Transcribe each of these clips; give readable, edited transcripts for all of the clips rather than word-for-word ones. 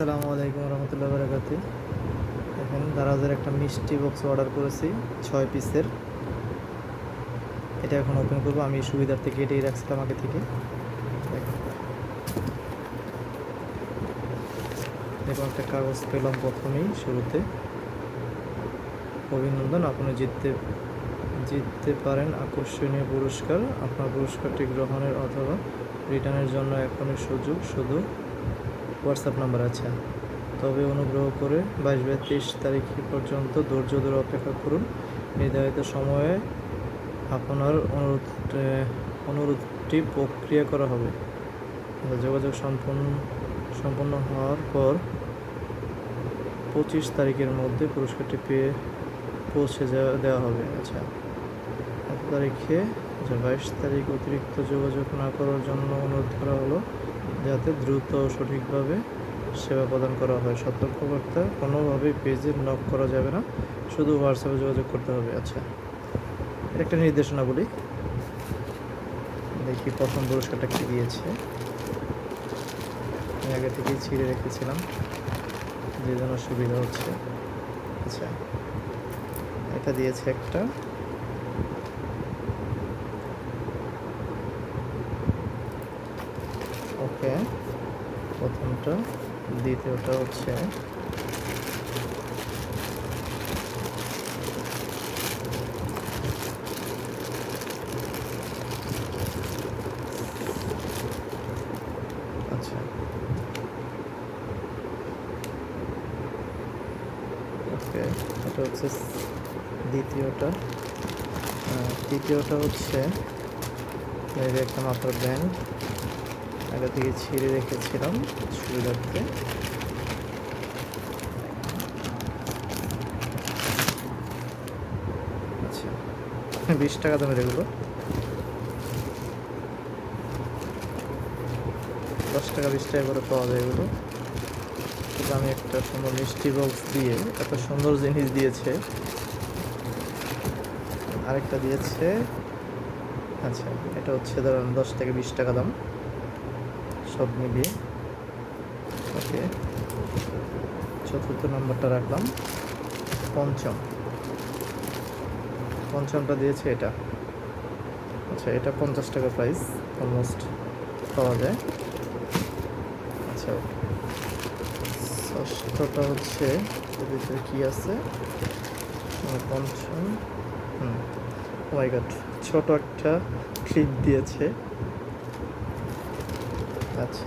আসসালামু আলাইকুম রহমতুল্লাহ বারাকাতু। এখানে দারাজের একটা মিষ্টি বক্স অর্ডার করেছি 6 পিসের। এটা এখন ওপেন করবো। আমি সুবিধার্থে কেটেই রাখছিলাম আগে থেকে। দেখুন একটা কাগজ পেলাম প্রথমেই শুরুতে। অভিনন্দন, আপনি জিততে পারেন আকর্ষণীয় পুরস্কার। আপনার পুরস্কারটি গ্রহণের অথবা রিটার্নের জন্য এখনই সুযোগ, শুধু হোয়াটসঅ্যাপ নাম্বার আছে। তবে অনুগ্রহ করে 22-23 তারিখ পর্যন্ত ধৈর্য ধরে অপেক্ষা করুন। নির্ধারিত সময়ে আপনার অনুরোধটি প্রক্রিয়া করা হবে। যোগাযোগ সম্পন্ন হওয়ার পর 25 তারিখের মধ্যে পুরস্কারটি পৌঁছে দেওয়া হবে। আচ্ছা, এত তারিখে 22 তারিখ অতিরিক্ত যোগাযোগ না করার জন্য অনুরোধ করা হলো, যাতে দ্রুত ও সঠিকভাবে সেবা প্রদান করা হয়। সতর্কবার্তা, কোনোভাবেই পেজে নক করা যাবে না, শুধু হোয়াটসঅ্যাপে যোগাযোগ করতে হবে। আচ্ছা, এটা একটা নির্দেশনা বলি। দেখি প্রথম পুরস্কারটা কী দিয়েছে। আমি আগে থেকেই ছিঁড়ে রেখেছিলাম, যে জন্য সুবিধা হচ্ছে। আচ্ছা, এটা দিয়েছে একটা। ওকে, প্রথমটা। দ্বিতীয়টা হচ্ছে আচ্ছা, ওকে, এটা হচ্ছে দ্বিতীয়টা। তৃতীয়টা হচ্ছে এই যে একটা মাথার ব্যান্ড, আগে থেকে ছিঁড়ে রেখেছিলাম সুবিধার্থে। আচ্ছা, 20 টাকা দামের এগুলো। 10 টাকা 20 টাকা করে পাওয়া যায় এগুলো। কিন্তু আমি একটা সুন্দর মিষ্টি বক্স দিয়ে এত সুন্দর জিনিস দিয়েছে। আরেকটা দিয়েছে। আচ্ছা, এটা হচ্ছে ধরেন 10 থেকে 20 টাকা দাম, সব মিলিয়ে। ওকে, চতুর্থ নম্বরটা রাখলাম। পঞ্চমটা দিয়েছে এটা। আচ্ছা, এটা 50 টাকা প্রাইস অলমোস্ট পাওয়া যায়। আচ্ছা, ষষ্ঠটা হচ্ছে ভিতরে কী আছে। পঞ্চম, মাই গড, ছোট একটা ক্লিপ দিয়েছে। আচ্ছা,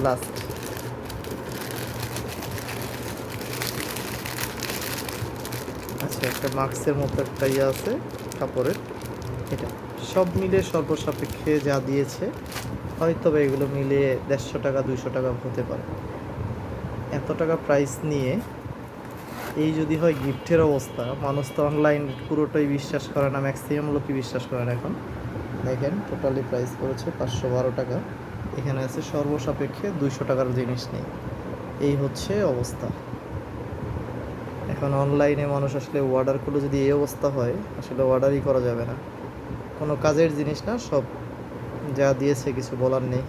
লাস্ট। আচ্ছা, একটা মাস্কের মতো একটা ইয়ে আছে কাপড়ের। এটা সব মিলে সর্বসাপেক্ষে যা দিয়েছে, হয়তো বা এগুলো মিলে 150 টাকা 200 টাকা হতে পারে। এত টাকা প্রাইস নিয়ে এই যদি হয় গিফটের অবস্থা, মানুষ তো অনলাইন পুরোটাই বিশ্বাস করে না, ম্যাক্সিমাম লোকই বিশ্বাস করে না। এখন দেখেন টোটালি প্রাইস পড়েছে 512 টাকা। এখানে আছে সর্বসাপেক্ষে 200 টাকার জিনিস নেই। এই হচ্ছে অবস্থা। এখন অনলাইনে মানুষ আসলে অর্ডার করলে যদি এই অবস্থা হয়, আসলে অর্ডারই করা যাবে না। কোনো কাজের জিনিস না, সব যা দিয়েছে কিছু বলার নেই।